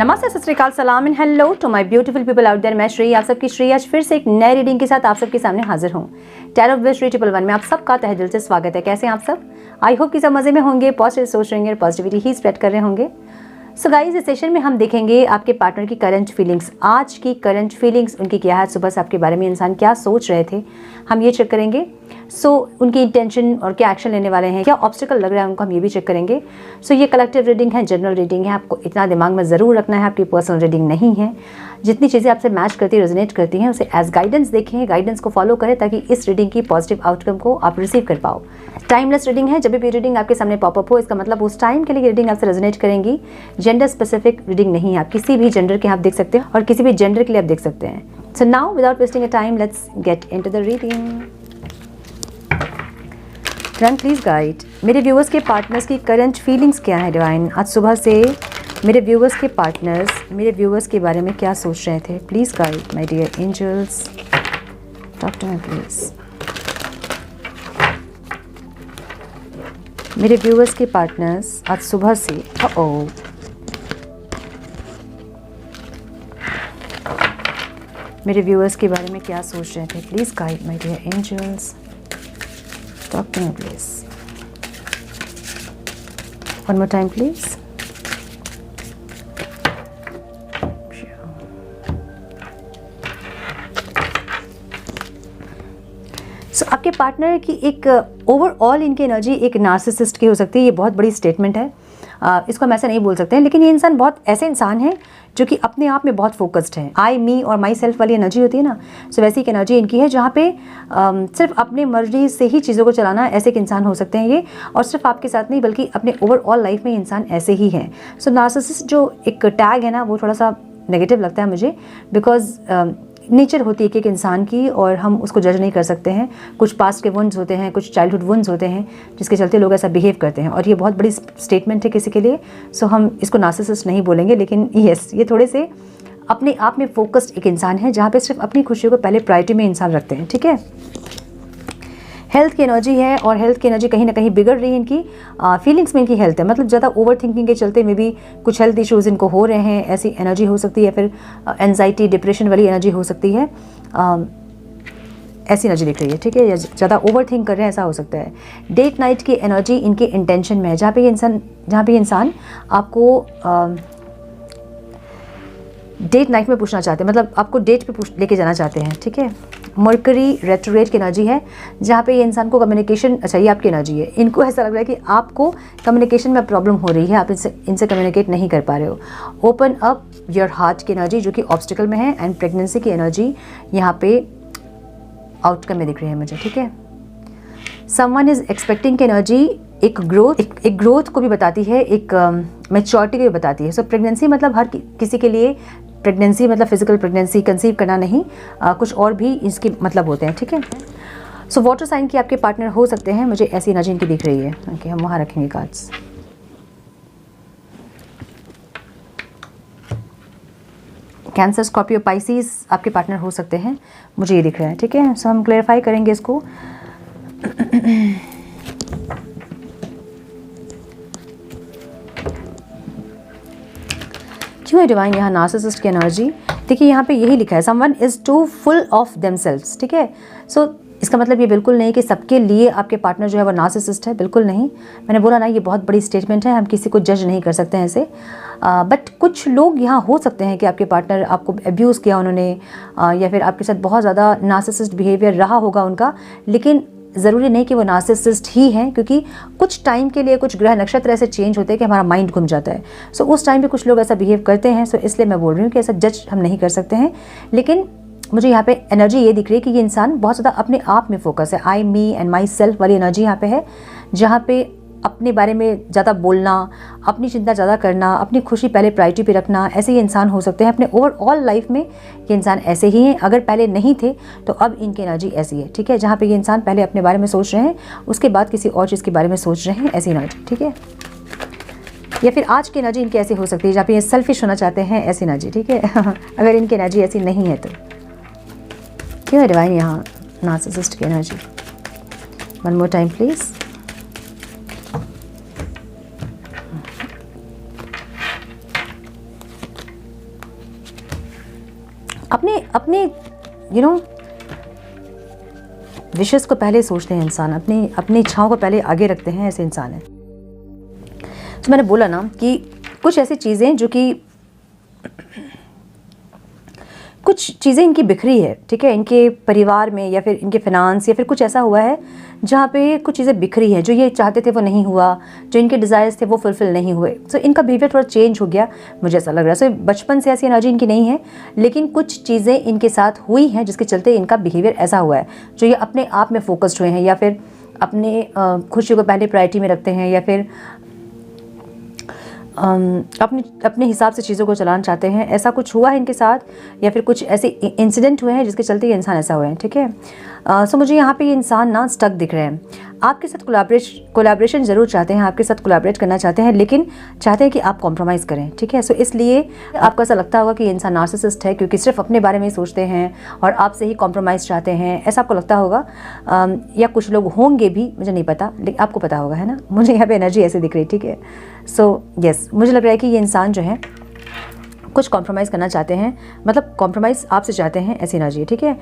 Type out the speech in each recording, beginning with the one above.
नमस्ते, सत श्री अकाल, सलाम and hello to my beautiful people out there. मैं श्री, आप सबकी श्री आज फिर से एक नई रीडिंग के साथ आप सबके सामने हाजिर हूँ। टैरो विद श्री 111 में आप सबका तहे दिल से स्वागत है। कैसे हैं आप सब? आई होप कि सब मजे में होंगे, पॉजिटिव सोच रहे होंगे, पॉजिटिविटी ही स्प्रेड कर रहे होंगे। सो गाइस, इस सेशन में हम देखेंगे आपके पार्टनर की करंट फीलिंग्स। आज की करंट फीलिंग्स उनकी क्या है, सुबह से आपके बारे में इंसान क्या सोच रहे थे, हम ये चेक करेंगे। उनकी इंटेंशन और क्या एक्शन लेने वाले हैं, क्या ऑब्स्टिकल लग रहा है उनको, हम ये भी चेक करेंगे। ये कलेक्टिव रीडिंग है, जनरल रीडिंग है। आपको इतना दिमाग में ज़रूर रखना है, आपकी पर्सनल रीडिंग नहीं है। जितनी चीज़ें आपसे मैच करती रेजोनेट करती हैं उसे एज गाइडेंस देखें, गाइडेंस को फॉलो करें ताकि इस रीडिंग की पॉजिटिव आउटकम को आप रिसीव कर पाओ। टाइमलेस रीडिंग है, जब भी रीडिंग आपके सामने पॉपअप हो इसका मतलब उस टाइम के लिए रीडिंग आपसे रेजोनेट करेंगी। जेंडर स्पेसिफिक रीडिंग नहीं है, आप किसी भी जेंडर के आप देख सकते हैं और किसी भी जेंडर के लिए आप देख सकते हैं। So now without wasting a time let's get into the reading. Divine please guide मेरे व्यूअर्स के पार्टनर्स की करंट फीलिंग्स क्या है। डिवाइन आज सुबह से मेरे व्यूअर्स के पार्टनर्स मेरे व्यूअर्स के बारे में क्या सोच रहे थे। Please guide my dear angels, talk to me please. मेरे व्यूअर्स के पार्टनर्स आज सुबह से मेरे व्यूअर्स के बारे में क्या सोच रहे थे। Please guide my dear angels, talk to me please. One more time please. आपके पार्टनर की एक ओवरऑल इनकी एनर्जी एक नार्सिसिस्ट की हो सकती है। ये बहुत बड़ी स्टेटमेंट है, इसको हम ऐसा नहीं बोल सकते हैं, लेकिन ये इंसान बहुत ऐसे इंसान है जो कि अपने आप में बहुत फोकस्ड है। आई मी और माई सेल्फ वाली एनर्जी होती है ना, वैसी एक एनर्जी इनकी है जहाँ पे सिर्फ अपने मर्जी से ही चीज़ों को चलाना ऐसे एक इंसान हो सकते हैं ये। और सिर्फ आपके साथ नहीं बल्कि अपने ओवरऑल लाइफ में इंसान ऐसे ही है। नार्सिसिस्ट जो एक टैग है ना वो थोड़ा सा नेगेटिव लगता है मुझे, बिकॉज नेचर होती है एक इंसान की और हम उसको जज नहीं कर सकते हैं। कुछ पास्ट के वुंड्स होते हैं, कुछ चाइल्डहुड वुंड्स होते हैं जिसके चलते लोग ऐसा बिहेव करते हैं और ये बहुत बड़ी स्टेटमेंट है किसी के लिए। हम इसको नार्सिसिस्ट नहीं बोलेंगे, लेकिन यस ये थोड़े से अपने आप में फोकस्ड एक इंसान है जहाँ पे सिर्फ अपनी खुशियों को पहले प्रायोरिटी में इंसान रखते हैं। ठीक है, हेल्थ की एनर्जी है और हेल्थ की एनर्जी कहीं ना कहीं बिगड़ रही है इनकी। फीलिंग्स में इनकी हेल्थ है, मतलब ज़्यादा ओवर थिंकिंग के चलते में भी कुछ हेल्थ इश्यूज़ इनको हो रहे हैं, ऐसी एनर्जी हो सकती है। फिर एंजाइटी डिप्रेशन वाली एनर्जी हो सकती है, ऐसी एनर्जी दिख रही है। ठीक है, या ज़्यादा ओवर थिंक कर रहे हैं ऐसा हो सकता है। डेट नाइट की एनर्जी इनके इंटेंशन में है, जहाँ पे इंसान आपको डेट नाइट में पूछना चाहते हैं, मतलब आपको डेट पे लेके जाना चाहते हैं। ठीक है, मर्करी रेट्रोग्रेड की एनर्जी है जहाँ पे ये इंसान को कम्युनिकेशन, अच्छा ये आपकी एनर्जी है, इनको ऐसा लग रहा है कि आपको कम्युनिकेशन में प्रॉब्लम हो रही है, आप इनसे कम्युनिकेट नहीं कर पा रहे हो। ओपन अप योर हार्ट की एनर्जी जो कि ऑब्स्टिकल में है, एंड प्रेगनेंसी की एनर्जी यहाँ पे आउटकम में दिख रही है मुझे। ठीक है, समवन इज एक्सपेक्टिंग की एनर्जी एक ग्रोथ को भी बताती है, एक मैच्योरिटी को भी बताती है। प्रेगनेंसी मतलब हर किसी के लिए प्रेगनेंसी मतलब फिजिकल प्रेगनेंसी, कंसीव करना नहीं, कुछ और भी इसके मतलब होते हैं। ठीक है, वाटर साइन की आपके पार्टनर हो सकते हैं, मुझे ऐसी एनर्जी इनकी दिख रही है। ओके, हम वहाँ रखेंगे कार्ड्स। कैंसर, स्कॉर्पियो, पाइसिस आपके पार्टनर हो सकते हैं, मुझे ये दिख रहा है। ठीक है, हम क्लेरिफाई करेंगे इसको। क्यों है डिवाइन यहाँ नार्सिसिस्ट की एनर्जी? देखिए यहाँ पे यही लिखा है, someone is too full of themselves. ठीक है, इसका मतलब ये बिल्कुल नहीं कि सबके लिए आपके पार्टनर जो है वो नार्सिसिस्ट है, बिल्कुल नहीं। मैंने बोला ना ये बहुत बड़ी स्टेटमेंट है, हम किसी को जज नहीं कर सकते हैं ऐसे। बट कुछ लोग यहाँ हो सकते हैं कि आपके पार्टनर आपको अब्यूज़ किया उन्होंने, या फिर आपके साथ बहुत ज़्यादा नार्सिसिस्ट बिहेवियर रहा होगा उनका, लेकिन ज़रूरी नहीं कि वो नार्सिसिस्ट ही हैं, क्योंकि कुछ टाइम के लिए कुछ ग्रह नक्षत्र ऐसे चेंज होते हैं कि हमारा माइंड घूम जाता है। उस टाइम पे कुछ लोग ऐसा बिहेव करते हैं। इसलिए मैं बोल रही हूँ कि ऐसा जज हम नहीं कर सकते हैं, लेकिन मुझे यहाँ पे एनर्जी ये दिख रही है कि ये इंसान बहुत ज़्यादा अपने आप में फोकस है। आई मी एंड माई सेल्फ वाली एनर्जी यहाँ पे है, जहाँ पे अपने बारे में ज़्यादा बोलना, अपनी चिंता ज़्यादा करना, अपनी खुशी पहले प्रायोरिटी पे रखना, ऐसे ही इंसान हो सकते हैं। अपने ओवरऑल लाइफ में ये इंसान ऐसे ही हैं, अगर पहले नहीं थे तो अब इनकी एनर्जी ऐसी है। ठीक है, जहाँ पे ये इंसान पहले अपने बारे में सोच रहे हैं, उसके बाद किसी और चीज़ के बारे में सोच रहे हैं, ऐसी एनर्जी। ठीक है, या फिर आज की एनर्जी इनकी ऐसी हो सकती है जहाँ पे ये सेल्फिश होना चाहते हैं, ऐसी एनर्जी। ठीक है अगर इनकी एनर्जी ऐसी नहीं है तो क्यों है डिवाइन यहाँ नार्सिसिस्ट की energy? One more time please. अपने विशेष को पहले सोचते हैं इंसान, अपनी इच्छाओं को पहले आगे रखते हैं, ऐसे इंसान है। तो मैंने बोला ना कि कुछ ऐसी चीज़ें जो कि कुछ चीज़ें इनकी बिखरी है, ठीक है, इनके परिवार में या फिर इनके फाइनेंस या फिर कुछ ऐसा हुआ है जहाँ पे कुछ चीज़ें बिखरी है, जो ये चाहते थे वो नहीं हुआ, जो इनके डिज़ायर्स थे वो फुलफिल नहीं हुए। सो इनका बिहेवियर थोड़ा चेंज हो गया, मुझे ऐसा लग रहा है। सो बचपन से ऐसी एनर्जी इनकी नहीं है, लेकिन कुछ चीज़ें इनके साथ हुई हैं जिसके चलते इनका बिहेवियर ऐसा हुआ है, जो ये अपने आप में फोकस्ड हुए हैं या फिर अपने खुशी को पहले प्रायोरिटी में रखते हैं या फिर अपने हिसाब से चीज़ों को चलाना चाहते हैं। ऐसा कुछ हुआ है इनके साथ या फिर कुछ ऐसे इंसिडेंट हुए हैं जिसके चलते ये इंसान ऐसा हुए हैं, ठीक है। सो मुझे यहाँ पे ये इंसान ना स्टक दिख रहे हैं। आपके साथ कोलैबोरेशन ज़रूर चाहते हैं, आपके साथ कोलैबोरेट करना चाहते हैं, लेकिन चाहते हैं कि आप कॉम्प्रोमाइज़ करें, ठीक है। सो इसलिए आपको ऐसा लगता होगा कि ये इंसान नार्सिसिस्ट है क्योंकि सिर्फ अपने बारे में ही सोचते हैं और आपसे ही कॉम्प्रोमाइज़ चाहते हैं, ऐसा आपको लगता होगा। या कुछ लोग होंगे भी, मुझे नहीं पता, लेकिन आपको पता होगा, है ना। मुझे यहाँ पे एनर्जी ऐसे दिख रही, ठीक है। सो यस, मुझे लग रहा है कि ये इंसान जो है कुछ कॉम्प्रोमाइज़ करना चाहते हैं, मतलब कॉम्प्रोमाइज़ आपसे चाहते हैं, ऐसी एनर्जी है, ठीक है।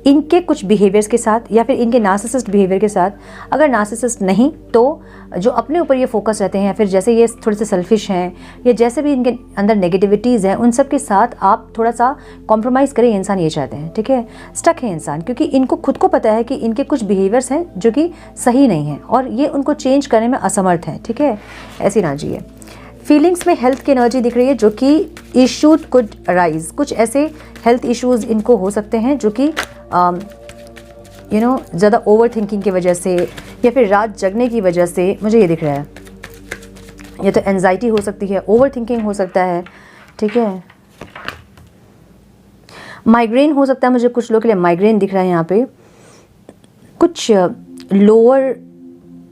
इनके कुछ बिहेवियर्स के साथ या फिर इनके नार्सिसिस्ट बिहेवियर के साथ, अगर नार्सिसिस्ट नहीं तो जो अपने ऊपर ये फोकस रहते हैं या फिर जैसे ये थोड़े से सेल्फिश हैं या जैसे भी इनके अंदर नेगेटिविटीज़ हैं, उन सब के साथ आप थोड़ा सा कॉम्प्रोमाइज़ करें, इंसान ये चाहते हैं, ठीक है। स्टक है इंसान क्योंकि इनको खुद को पता है कि इनके कुछ बिहेवियर्स हैं जो कि सही नहीं हैं और ये उनको चेंज करने में असमर्थ हैं, ठीक है। ऐसी एनर्जी है। फीलिंग्स में हेल्थ की एनर्जी दिख रही है जो कि इशूज कुड अराइज, कुछ ऐसे हेल्थ इश्यूज़ इनको हो सकते हैं जो कि ज़्यादा ओवर थिंकिंग की वजह से या फिर रात जगने की वजह से, मुझे ये दिख रहा है। ये तो एंजाइटी हो सकती है, ओवर थिंकिंग हो सकता है, ठीक है। माइग्रेन हो सकता है, मुझे कुछ लोगों के लिए माइग्रेन दिख रहा है यहाँ पे। कुछ लोअर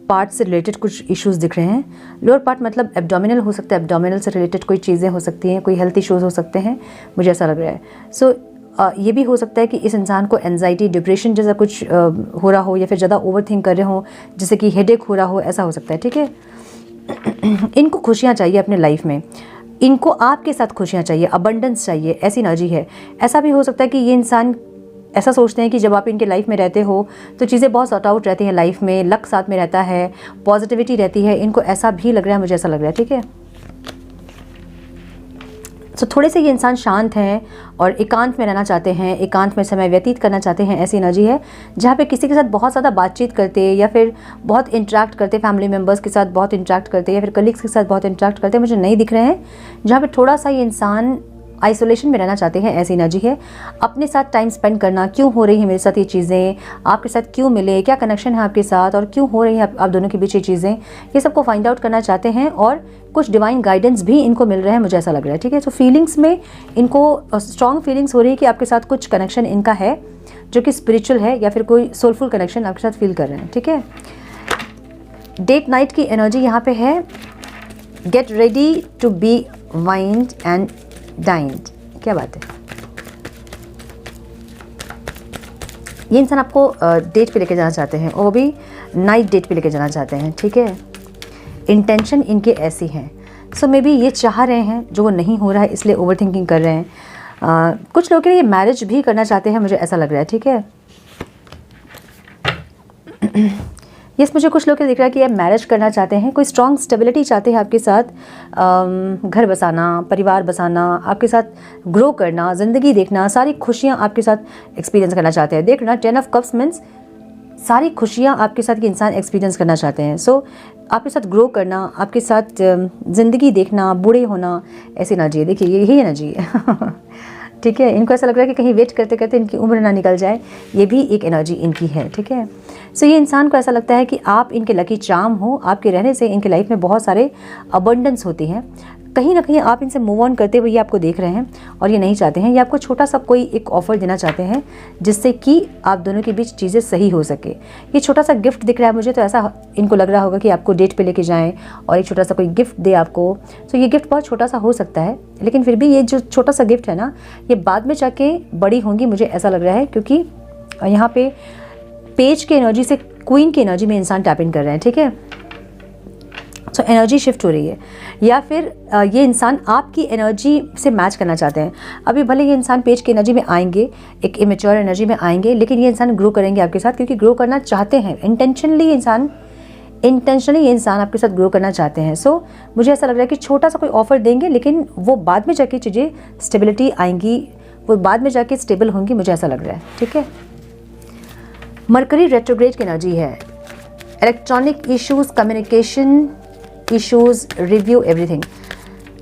पार्ट से रिलेटेड कुछ इश्यूज़ दिख रहे हैं। लोअर पार्ट मतलब एब्डोमिनल हो सकता है, एब्डोमिनल से रिलेटेड कोई चीज़ें हो सकती हैं, कोई हेल्थ इश्यूज़ हो सकते हैं, मुझे ऐसा लग रहा है। सो ये भी हो सकता है कि इस इंसान को एंजाइटी, डिप्रेशन जैसा कुछ हो रहा हो या फिर ज़्यादा ओवर थिंक कर रहे हो, जैसे कि हेडेक हो रहा हो, ऐसा हो सकता है, ठीक है। इनको खुशियाँ चाहिए अपने लाइफ में, इनको आपके साथ खुशियाँ चाहिए, अबंडेंस चाहिए, ऐसी एनर्जी है। ऐसा भी हो सकता है कि ये इंसान ऐसा सोचते हैं कि जब आप इनके लाइफ में रहते हो तो चीज़ें बहुत सॉर्ट आउट रहती हैं लाइफ में, लक साथ में रहता है, पॉजिटिविटी रहती है, इनको ऐसा भी लग रहा है, मुझे ऐसा लग रहा है, ठीक है। तो थोड़े से ये इंसान शांत हैं और एकांत में रहना चाहते हैं, एकांत में समय व्यतीत करना चाहते हैं, ऐसी एनर्जी है। जहाँ पे किसी के साथ बहुत ज़्यादा बातचीत करते या फिर बहुत इंटरेक्ट करते, फैमिली मेम्बर्स के साथ बहुत इंटरेक्ट करते या फिर कलीग्स के साथ बहुत इंटरेक्ट करते, मुझे नहीं दिख रहे हैं। जहाँ पे थोड़ा सा ये इंसान आइसोलेशन में रहना चाहते हैं, ऐसी एनर्जी है। अपने साथ टाइम स्पेंड करना, क्यों हो रही है मेरे साथ ये चीज़ें, आपके साथ क्यों मिले, क्या कनेक्शन है आपके साथ और क्यों हो रही है आप दोनों के बीच ये चीज़ें, ये सबको फाइंड आउट करना चाहते हैं और कुछ डिवाइन गाइडेंस भी इनको मिल रहा है, मुझे ऐसा लग रहा है, ठीक है। तो फीलिंग्स में इनको स्ट्रॉन्ग फीलिंग्स हो रही है कि आपके साथ कुछ कनेक्शन इनका है जो कि स्पिरिचुअल है या फिर कोई सोलफुल कनेक्शन आपके साथ फील कर रहे हैं, ठीक है। डेट नाइट की एनर्जी यहाँ पे है। Get ready to be wined and dined, क्या बात है। ये इंसान आपको डेट पे लेके जाना चाहते हैं और वो भी नाइट डेट पे लेके जाना चाहते हैं, ठीक है। इंटेंशन इनके ऐसी हैं। सो मे बी ये चाह रहे हैं जो वो नहीं हो रहा है, इसलिए ओवर थिंकिंग कर रहे हैं। कुछ लोग के लिए मैरिज भी करना चाहते हैं, मुझे ऐसा लग रहा है, ठीक है। यस, मुझे कुछ लोग दिख रहा है कि आप मैरिज करना चाहते हैं, कोई स्ट्रॉन्ग स्टेबिलिटी चाहते हैं आपके साथ, घर बसाना, परिवार बसाना, आपके साथ ग्रो करना, ज़िंदगी देखना, सारी खुशियाँ आपके साथ एक्सपीरियंस करना चाहते हैं। देखना 10 ऑफ कप्स मीन्स सारी खुशियाँ आपके साथ ये इंसान एक्सपीरियंस करना चाहते हैं। सो आपके साथ ग्रो करना, आपके साथ ज़िंदगी देखना, बूढ़े होना, ऐसी एनर्जी है। देखिए यही एनर्जी है ठीक है। इनको ऐसा लग रहा है कि कहीं वेट करते करते इनकी उम्र ना निकल जाए, ये भी एक एनर्जी इनकी है, ठीक है। सो ये इंसान को ऐसा लगता है कि आप इनके लकी चार्म हो, आपके रहने से इनके लाइफ में बहुत सारे अबंडेंस होती हैं। कहीं ना कहीं आप इनसे मूव ऑन करते हुए ये आपको देख रहे हैं और ये नहीं चाहते हैं। ये आपको छोटा सा कोई एक ऑफ़र देना चाहते हैं जिससे कि आप दोनों के बीच चीज़ें सही हो सके। ये छोटा सा गिफ्ट दिख रहा है मुझे, तो ऐसा इनको लग रहा होगा कि आपको डेट पे लेके जाएं और एक छोटा सा कोई गिफ्ट दे आपको। सो ये गिफ्ट बहुत छोटा सा हो सकता है, लेकिन फिर भी ये जो छोटा सा गिफ्ट है ना, ये बाद में जाके बड़ी होंगी, मुझे ऐसा लग रहा है। क्योंकि यहाँ पे पेज की एनर्जी से क्वीन की एनर्जी में इंसान टैप इन कर रहे हैं, ठीक है। सो एनर्जी शिफ्ट हो रही है, या फिर ये इंसान आपकी एनर्जी से मैच करना चाहते हैं। अभी भले ये इंसान पेज की एनर्जी में आएंगे, एक इमेच्योर एनर्जी में आएंगे, लेकिन ये इंसान ग्रो करेंगे आपके साथ, क्योंकि ग्रो करना चाहते हैं इंटेंशनली। ये इंसान आपके साथ ग्रो करना चाहते हैं। सो मुझे ऐसा लग रहा है कि छोटा सा कोई ऑफर देंगे, लेकिन वो बाद में जाके चीज़ें स्टेबिलिटी आएंगी, वो बाद में जाके स्टेबल होंगी, मुझे ऐसा लग रहा है। ठीक है, मरकरी रेट्रोग्रेड की एनर्जी है। Electronic issues, communication issues, review everything.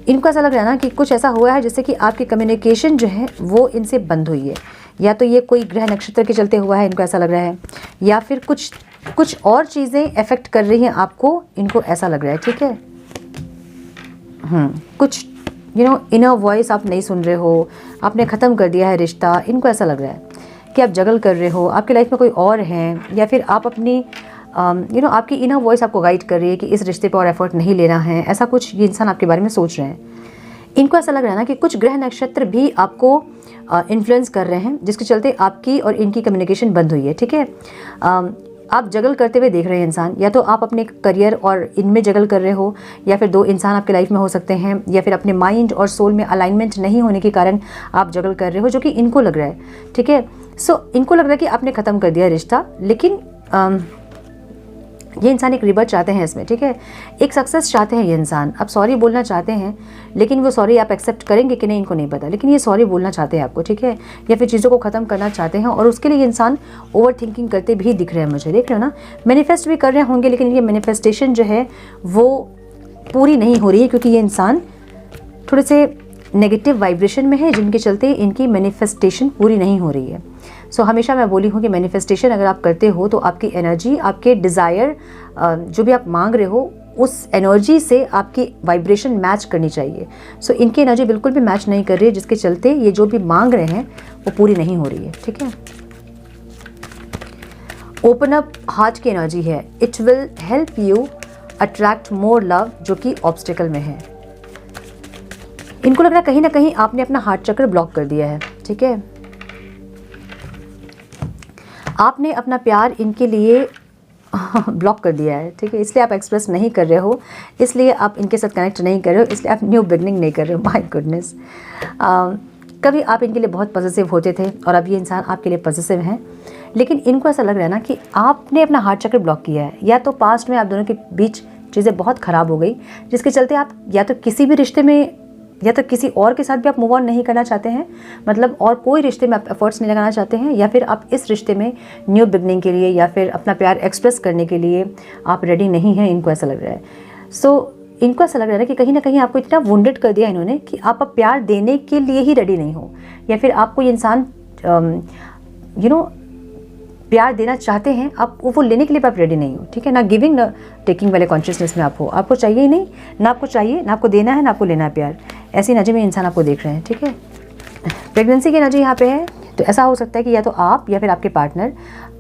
इनको ऐसा लग रहा है ना कि कुछ ऐसा हुआ है जिससे कि आपकी कम्युनिकेशन जो है वो इनसे बंद हुई है, या तो ये कोई ग्रह नक्षत्र के चलते हुआ है, इनको ऐसा लग रहा है, या फिर कुछ और चीज़ें अफेक्ट कर रही हैं आपको, इनको ऐसा लग रहा है। ठीक है, कुछ इनर वॉइस आप नहीं सुन रहे हो, आपने ख़त्म कर दिया है रिश्ता, इनको ऐसा लग रहा है कि आप जगल कर रहे हो, आपकी लाइफ में कोई और है, या फिर आप अपनी आपकी इनर वॉइस आपको गाइड कर रही है कि इस रिश्ते पर और एफर्ट नहीं लेना है, ऐसा कुछ ये इंसान आपके बारे में सोच रहे हैं। इनको ऐसा लग रहा है ना कि कुछ ग्रह नक्षत्र भी आपको इन्फ्लुएंस कर रहे हैं, जिसके चलते आपकी और इनकी कम्युनिकेशन बंद हुई है। ठीक है, आप जगल करते हुए देख रहे हैं इंसान, या तो आप अपने करियर और इनमें जगल कर रहे हो, या फिर दो इंसान आपके लाइफ में हो सकते हैं, या फिर अपने माइंड और सोल में अलाइनमेंट नहीं होने के कारण आप जगल कर रहे हो, जो कि इनको लग रहा है। ठीक है, सो इनको लग रहा है कि आपने ख़त्म कर दिया रिश्ता, लेकिन ये इंसान एक रिबर्थ चाहते हैं इसमें। ठीक है, एक सक्सेस चाहते हैं ये इंसान, आप सॉरी बोलना चाहते हैं, लेकिन वो सॉरी आप एक्सेप्ट करेंगे कि नहीं इनको नहीं पता, लेकिन ये सॉरी बोलना चाहते हैं आपको। ठीक है, या फिर चीज़ों को ख़त्म करना चाहते हैं, और उसके लिए ये इंसान ओवर थिंकिंग करते भी दिख रहे हैं मुझे, देख रहे हो ना, मैनिफेस्ट भी कर रहे होंगे, लेकिन ये मैनिफेस्टेशन जो है वो पूरी नहीं हो रही है, क्योंकि ये इंसान थोड़े से नेगेटिव वाइब्रेशन में है, जिनके चलते इनकी मैनिफेस्टेशन पूरी नहीं हो रही है। सो हमेशा मैं बोली हूँ कि मैनिफेस्टेशन अगर आप करते हो तो आपकी एनर्जी, आपके डिज़ायर, जो भी आप मांग रहे हो, उस एनर्जी से आपकी वाइब्रेशन मैच करनी चाहिए। सो इनकी एनर्जी बिल्कुल भी मैच नहीं कर रही है, जिसके चलते ये जो भी मांग रहे हैं वो पूरी नहीं हो रही है। ठीक है, ओपन अप हार्ट की एनर्जी है। It will help you attract more love, जो कि ऑब्स्टिकल में है। इनको लग रहा है कहीं ना कहीं आपने अपना हार्ट चक्र ब्लॉक कर दिया है। ठीक है, आपने अपना प्यार इनके लिए ब्लॉक कर दिया है। ठीक है, इसलिए आप एक्सप्रेस नहीं कर रहे हो, इसलिए आप इनके साथ कनेक्ट नहीं कर रहे हो, इसलिए आप न्यू बिगनिंग नहीं कर रहे हो। माय गुडनेस, कभी आप इनके लिए बहुत पॉजिटिव होते थे और अब ये इंसान आपके लिए पॉजिटिव हैं, लेकिन इनको ऐसा लग रहा है ना कि आपने अपना हार्ट चक्र ब्लॉक किया है, या तो पास्ट में आप दोनों के बीच चीज़ें बहुत ख़राब हो गई, जिसके चलते आप या तो किसी भी रिश्ते में, या तो किसी और के साथ भी आप मूव ऑन नहीं करना चाहते हैं, मतलब और कोई रिश्ते में आप एफर्ट्स नहीं लगाना चाहते हैं, या फिर आप इस रिश्ते में न्यू बिगनिंग के लिए या फिर अपना प्यार एक्सप्रेस करने के लिए आप रेडी नहीं हैं। इनको ऐसा लग रहा है। सो इनको ऐसा लग रहा है कि कहीं ना कहीं आपको इतना वुंडेड कर दिया इन्होंने कि आप अब प्यार देने के लिए ही रेडी नहीं हो, या फिर आपको ये इंसान प्यार देना चाहते हैं, आप वो लेने के लिए आप रेडी नहीं हो। ठीक है, ना गिविंग ना टेकिंग वाले कॉन्शियसनेस में आपको चाहिए ही नहीं, ना आपको चाहिए, ना आपको देना है, ना आपको लेना है प्यार। ऐसी एनर्जी में इंसान आपको देख रहे हैं। ठीक है, प्रेगनेंसी की एनर्जी यहाँ पे है, तो ऐसा हो सकता है कि या तो आप या फिर आपके पार्टनर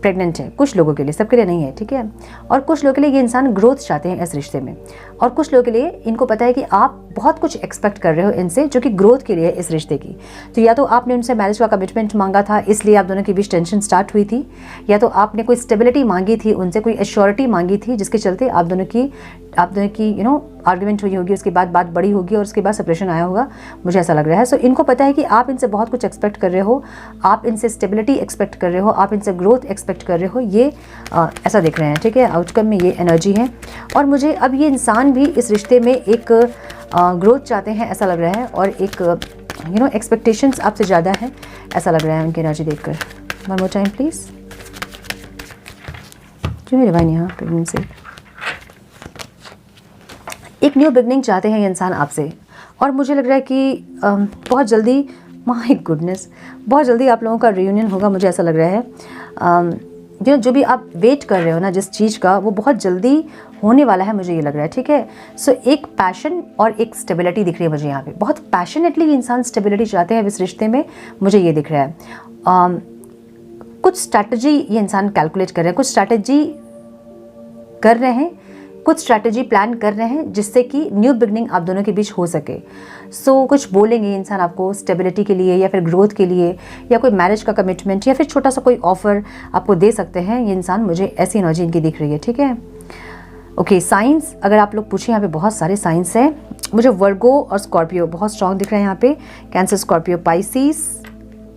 प्रेग्नेंट है, कुछ लोगों के लिए, सबके लिए नहीं है। ठीक है, और कुछ लोगों के लिए ये इंसान ग्रोथ चाहते हैं इस रिश्ते में, और कुछ लोगों के लिए इनको पता है कि आप बहुत कुछ एक्सपेक्ट कर रहे हो इनसे, जो कि ग्रोथ के लिए है इस रिश्ते की। तो या तो आपने उनसे मैरिज का कमिटमेंट मांगा था, इसलिए आप दोनों के बीच टेंशन स्टार्ट हुई थी, या तो आपने कोई स्टेबिलिटी मांगी थी उनसे, कोई एश्योरिटी मांगी थी, जिसके चलते आप दोनों की आर्ग्यूमेंट हुई होगी, उसके बाद बात बड़ी होगी और उसके बाद सेपरेशन आया होगा, मुझे ऐसा लग रहा है। सो इनको पता है कि आप इनसे बहुत कुछ एक्सपेक्ट कर रहे हो, आप इनसे स्टेबिलिटी एक्सपेक्ट कर रहे हो, आप इनसे ग्रोथ एक्सपेक्ट कर रहे हो, ये ऐसा देख रहे हैं। ठीक है, आउटकम में ये एनर्जी है, और मुझे अब ये इंसान भी इस रिश्ते में एक ग्रोथ चाहते हैं ऐसा लग रहा है, और एक एक्सपेक्टेशंस आपसे ज़्यादा है ऐसा लग रहा है उनकी एनर्जी देखकर। वन मोर टाइम प्लीज़, क्यों है डिवाइन यहाँ प्रेगनेंसी? एक न्यू बिगनिंग चाहते हैं ये इंसान आपसे, और मुझे लग रहा है कि बहुत जल्दी, माय गुडनेस, बहुत जल्दी आप लोगों का रियूनियन होगा, मुझे ऐसा लग रहा है। जो भी आप वेट कर रहे हो ना जिस चीज़ का, वो बहुत जल्दी होने वाला है, मुझे ये लग रहा है। ठीक है, सो एक पैशन और एक स्टेबिलिटी दिख रही है मुझे यहाँ पे, बहुत पैशनेटली इंसान स्टेबिलिटी चाहते हैं इस रिश्ते में, मुझे ये दिख रहा है। कुछ स्ट्रैटेजी ये इंसान कैलकुलेट कर रहे हैं, कुछ स्ट्रैटेजी कर रहे हैं, कुछ स्ट्रैटेजी प्लान कर रहे हैं, जिससे कि न्यू बिगनिंग आप दोनों के बीच हो सके। सो कुछ बोलेंगे इंसान आपको स्टेबिलिटी के लिए, या फिर ग्रोथ के लिए, या कोई मैरिज का कमिटमेंट, या फिर छोटा सा कोई ऑफर आपको दे सकते हैं ये इंसान, मुझे ऐसी एनर्जी इनकी दिख रही है। ठीक है, ओके साइंस अगर आप लोग पूछें, यहाँ पे बहुत सारे साइंस हैं। मुझे वर्गो और स्कॉर्पियो बहुत स्ट्रॉन्ग दिख रहे हैं यहाँ पे। कैंसर, स्कॉर्पियो, पाइसिस,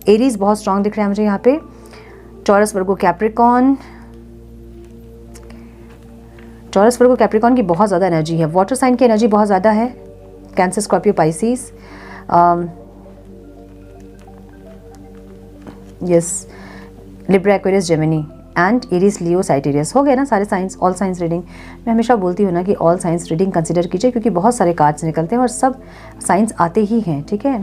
एरीज बहुत स्ट्रॉन्ग दिख रहा है मुझे यहाँ पे। टॉरस, वर्गो, कैप्रिकॉन, टॉरस, वर्गो, कैप्रिकॉन की बहुत ज़्यादा एनर्जी है। वाटर साइन की एनर्जी बहुत ज़्यादा है। Cancer, Scorpio, Pisces, yes, Libra, Aquarius, Gemini and Aries, Leo, Sagittarius. हो गए ना सारे साइंस, ऑल साइंस रीडिंग। मैं हमेशा बोलती हूँ ना कि ऑल साइंस रीडिंग कंसिडर कीजिए, क्योंकि बहुत सारे कार्ड्स निकलते हैं और सब साइंस आते ही हैं, ठीक है।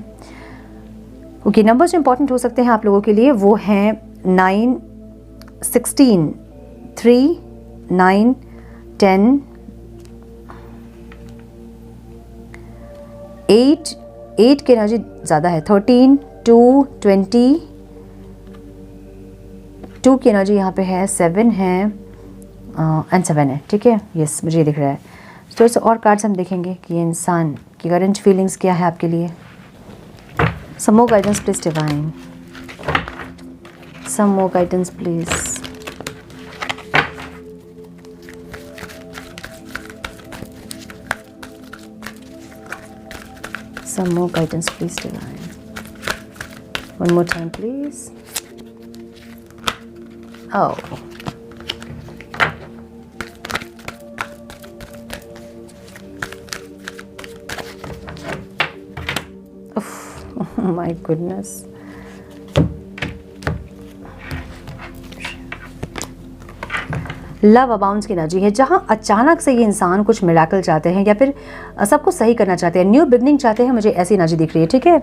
ओके, नंबर्स जो इंपॉर्टेंट हो सकते हैं आप लोगों के लिए वो हैं 9, 16, 3, 9, 10, 8 की एनर्जी ज़्यादा है। 13, 2, 20, 2 की एनर्जी यहाँ पे है। 7 है एंड 7 है, ठीक है। यस, मुझे ये दिख रहा है। थोड़े से और कार्ड्स हम देखेंगे कि ये इंसान की करंट फीलिंग्स क्या है आपके लिए। Some more guidance please divine. Some more guidance please. Some more guidance please divine. One more time please. Oh. My goodness. Love abounds की एनर्जी है, जहाँ अचानक से ये इंसान कुछ मिराकल चाहते हैं या फिर सब कुछ सही करना चाहते हैं, न्यू बिगनिंग चाहते हैं। मुझे ऐसी एनर्जी दिख रही है, ठीक है।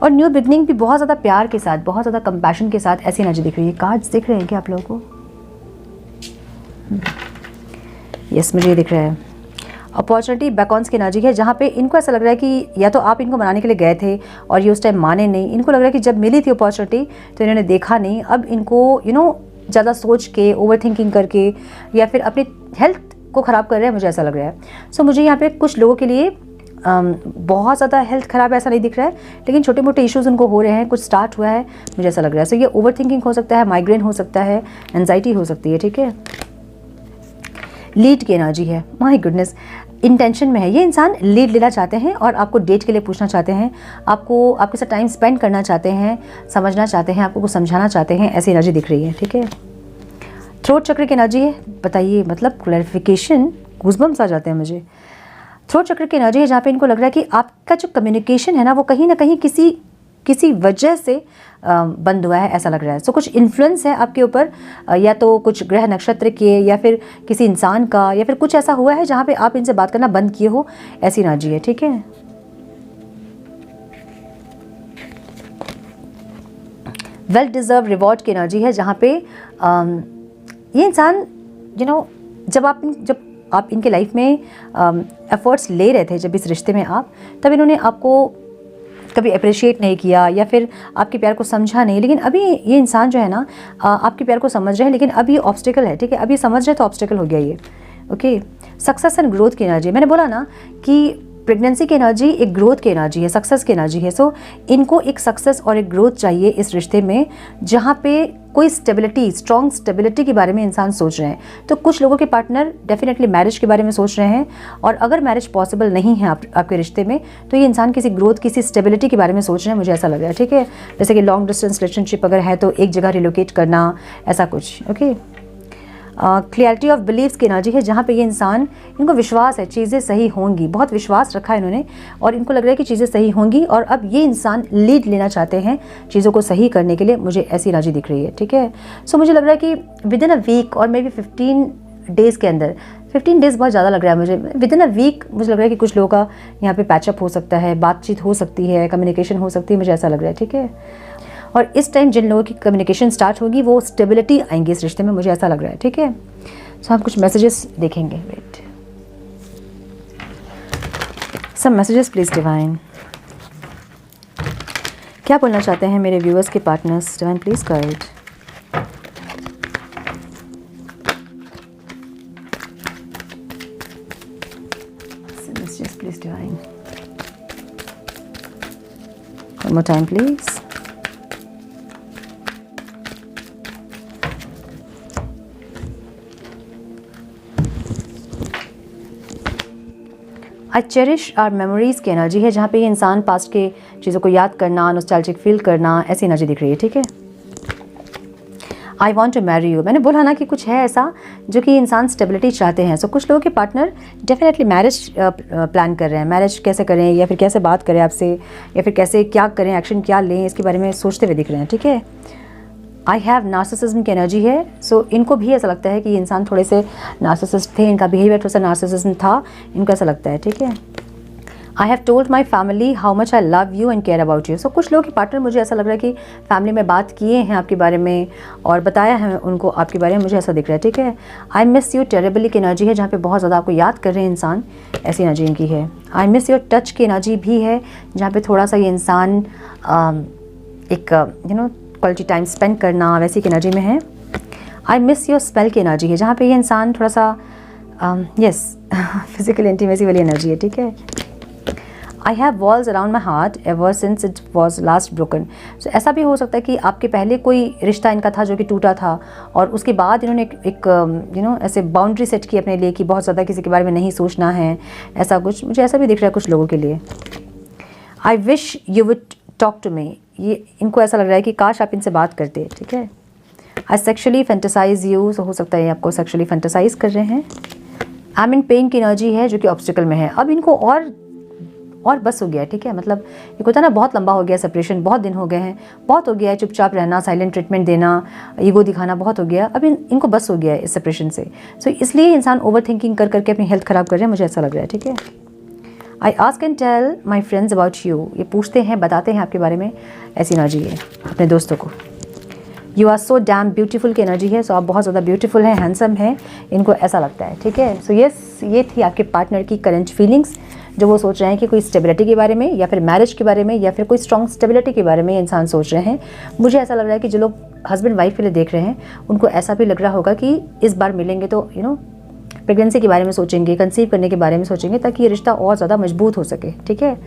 और न्यू बिगनिंग भी बहुत ज़्यादा प्यार के साथ, बहुत ज़्यादा कंपैशन के साथ, ऐसी एनर्जी दिख रही है। कार्ड्स दिख रहे हैं क्या आप लोगों को? यस, मुझे ये दिख रहा है। अपॉर्चुनिटी बैकॉन्स की एनर्जी है, जहाँ पे इनको ऐसा लग रहा है कि या तो आप इनको मनाने के लिए गए थे और ये उस टाइम माने नहीं। इनको लग रहा है कि जब मिली थी अपॉर्चुनिटी तो इन्होंने देखा नहीं। अब इनको ज़्यादा सोच के, ओवर थिंकिंग करके या फिर अपनी हेल्थ को ख़राब कर रहे हैं, मुझे ऐसा लग रहा है। सो मुझे यहाँ पे कुछ लोगों के लिए बहुत ज़्यादा हेल्थ ख़राब ऐसा नहीं दिख रहा है, लेकिन छोटे मोटे इश्यूज़ उनको हो रहे हैं, कुछ स्टार्ट हुआ है, मुझे ऐसा लग रहा है। सो ये ओवर थिंकिंग हो सकता है, माइग्रेन हो सकता है, एनजाइटी हो सकती है, ठीक है। लीड की एनर्जी है, माय गुडनेस, इंटेंशन में है। ये इंसान लीड लेना चाहते हैं और आपको डेट के लिए पूछना चाहते हैं, आपको आपके साथ टाइम स्पेंड करना चाहते हैं, समझना चाहते हैं, आपको कुछ समझाना चाहते हैं, ऐसी एनर्जी दिख रही है, ठीक है। थ्रोट चक्र की एनर्जी है, बताइए, मतलब क्लैरिफिकेशन, गूज़बम्स आ जाते हैं मुझे। थ्रोट चक्र की एनर्जी है, जहाँ पे इनको लग रहा है कि आपका जो कम्युनिकेशन है ना, वो कहीं ना कहीं किसी वजह से बंद हुआ है, ऐसा लग रहा है। सो कुछ इन्फ्लुएंस है आपके ऊपर, या तो कुछ ग्रह नक्षत्र के, या फिर किसी इंसान का, या फिर कुछ ऐसा हुआ है जहाँ पे आप इनसे बात करना बंद किए हो, ऐसी एनर्जी है, ठीक है। वेल डिजर्व रिवॉर्ड की एनर्जी है, जहाँ पे ये इंसान जब आप इनके लाइफ में एफर्ट्स ले रहे थे, जब इस रिश्ते में आप, तब इन्होंने आपको कभी अप्रिशिएट नहीं किया या फिर आपके प्यार को समझा नहीं। लेकिन अभी ये इंसान जो है ना, आपके प्यार को समझ रहे हैं, लेकिन अभी ऑब्स्टिकल है, ठीक है। अभी समझ रहे तो ऑब्स्टिकल हो गया ये, ओके। सक्सेस एंड ग्रोथ की एनर्जी, मैंने बोला ना कि प्रेगनेंसी की एनर्जी एक ग्रोथ की एनर्जी है, सक्सेस की एनर्जी है। सो इनको एक सक्सेस और एक ग्रोथ चाहिए इस रिश्ते में, जहाँ पे कोई स्टेबिलिटी, स्ट्रॉन्ग स्टेबिलिटी के बारे में इंसान सोच रहे हैं। तो कुछ लोगों के पार्टनर डेफिनेटली मैरिज के बारे में सोच रहे हैं, और अगर मैरिज पॉसिबल नहीं है आपके रिश्ते में, तो ये इंसान किसी ग्रोथ, किसी स्टेबिलिटी के बारे में सोच रहे हैं, मुझे ऐसा लग रहा है, ठीक है। जैसे कि लॉन्ग डिस्टेंस रिलेशनशिप अगर है तो एक जगह रिलोकेट करना, ऐसा कुछ, ओके। क्लियरिटी ऑफ बिलीव्स की एनर्जी है, जहाँ पे ये इंसान, इनको विश्वास है चीज़ें सही होंगी, बहुत विश्वास रखा है इन्होंने, और इनको लग रहा है कि चीज़ें सही होंगी, और अब ये इंसान लीड लेना चाहते हैं चीज़ों को सही करने के लिए, मुझे ऐसी एनर्जी दिख रही है, ठीक है। सो मुझे लग रहा है कि विद इन अ वीक और मे बी 15 डेज़ के अंदर, 15 डेज़ बहुत ज़्यादा लग रहा है मुझे, विद इन अ वीक मुझे लग रहा है कि कुछ लोगों का यहाँ पे पैचअप हो सकता है, बातचीत हो सकती है, कम्युनिकेशन हो सकती है, मुझे ऐसा लग रहा है, ठीक है। और इस टाइम जिन लोगों की कम्युनिकेशन स्टार्ट होगी वो स्टेबिलिटी आएंगी इस रिश्ते में, मुझे ऐसा लग रहा है, ठीक है। सो हम कुछ मैसेजेस देखेंगे, wait, some messages please divine. क्या बोलना चाहते हैं मेरे व्यूअर्स के partners, divine please guide. Some messages please divine, one more time please। I cherish our memories की एनर्जी है, जहाँ पे ये इंसान पास्ट के चीज़ों को याद करना, नॉस्टैल्जिक फील करना, ऐसी एनर्जी दिख रही है, ठीक है। I want to marry you, मैंने बोला ना कि कुछ है ऐसा जो कि इंसान स्टेबिलिटी चाहते हैं। सो कुछ लोगों के पार्टनर डेफिनेटली मैरिज प्लान कर रहे हैं, मैरिज कैसे करें या फिर कैसे बात करें आपसे, या फिर कैसे क्या करें, एक्शन क्या लें, इसके बारे में सोचते हुए दिख रहे हैं, ठीक है। आई हैव नार्सिसिज्म की एनर्जी है। सो इनको भी ऐसा लगता है कि ये इंसान थोड़े से नार्सिसिस्ट थे, इनका बिहेवियर थोड़ा सा नार्सिसिज्म था, इनको ऐसा लगता है, ठीक है। I have told my family how much I love you and care about you. So कुछ लोग के पार्टनर, मुझे ऐसा लग रहा है कि फैमिली में बात किए हैं आपके बारे में और बताया है उनको आपके बारे में, मुझे ऐसा दिख रहा है, ठीक है। आई मिस यू टेरेबली की एनर्जी है, जहाँ पे बहुत ज़्यादा आपको याद कर रहे हैं इंसान, ऐसी एनर्जी इनकी है। आई मिस योर टच की एनर्जी भी है, जहाँ पे थोड़ा सा ये इंसान एक क्वालिटी टाइम स्पेंड करना वैसी की एनर्जी में है। आई मिस योर स्मेल की एनर्जी है, जहाँ पे ये इंसान थोड़ा सा यस फिजिकल इंटीमेसी वाली एनर्जी है, ठीक है। I have walls around my heart ever since it was last broken. So ऐसा भी हो सकता है कि आपके पहले कोई रिश्ता इनका था जो कि टूटा था, और उसके बाद इन्होंने एक ऐसे बाउंड्री सेट की अपने लिए कि बहुत ज़्यादा किसी के बारे में नहीं सोचना है, ऐसा कुछ मुझे ऐसा भी दिख रहा है कुछ लोगों के लिए। I wish you would talk to me, ये इनको ऐसा लग रहा है कि काश आप इनसे बात करते, ठीक है। आई सेक्शुअली फैंटेसाइज यू, हो सकता है आपको सेक्शुअली फैंटेसाइज कर रहे हैं। आई एम इन पेन की एनर्जी है, जो कि ऑब्स्टिकल में है। अब इनको और बस हो गया है, ठीक है। मतलब ये होता है ना, बहुत लंबा हो गया सेपरेशन, बहुत दिन हो गए हैं, बहुत हो गया है चुपचाप रहना, साइलेंट ट्रीटमेंट देना, ईगो दिखाना बहुत हो गया। अब इनको बस हो गया है इस सेपरेशन से। सो इसलिए इंसान ओवर थिंकिंग कर करके अपनी हेल्थ ख़राब कर रहे हैं, मुझे ऐसा लग रहा है, ठीक है। I ask and tell my friends about you, ये पूछते हैं बताते हैं आपके बारे में, ऐसी एनर्जी है अपने दोस्तों को। You are so damn beautiful की एनर्जी है। सो आप बहुत ज़्यादा ब्यूटीफुल हैं, हैंडसम हैं, इनको ऐसा लगता है, ठीक है। सो यस, ये थी आपके पार्टनर की करंट फीलिंग्स, जो वो सोच रहे हैं कि कोई स्टेबिलिटी के बारे में, या फिर मैरिज के बारे में, या फिर कोई स्ट्रॉन्ग स्टेबिलिटी के बारे में इंसान सोच रहे हैं। मुझे ऐसा लग रहा है कि जो लोग हस्बैंड वाइफ के लिए देख रहे हैं, उनको ऐसा भी लग रहा होगा कि इस बार मिलेंगे तो प्रेगनेंसी के बारे में सोचेंगे, कंसीव करने के बारे में सोचेंगे, ताकि ये रिश्ता और ज़्यादा मजबूत हो सके, ठीक है।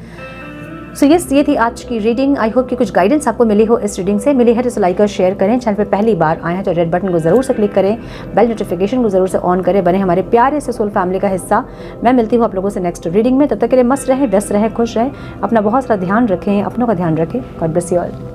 सो यस, ये थी आज की रीडिंग। आई होप कि कुछ गाइडेंस आपको मिली हो इस रीडिंग से। मिली है तो लाइक और शेयर करें। चैनल पे पहली बार आए हैं तो रेड बटन को ज़रूर से क्लिक करें, बेल नोटिफिकेशन को ज़रूर से ऑन करें, बने हमारे प्यारे से सोल फैमिली का हिस्सा। मैं मिलती हूँ आप लोगों से नेक्स्ट रीडिंग में। तब तक के लिए मस्त रहें, व्यस्त रहें, खुश रहें, अपना बहुत सारा ध्यान रखें, अपनों का ध्यान रखें। God bless you all.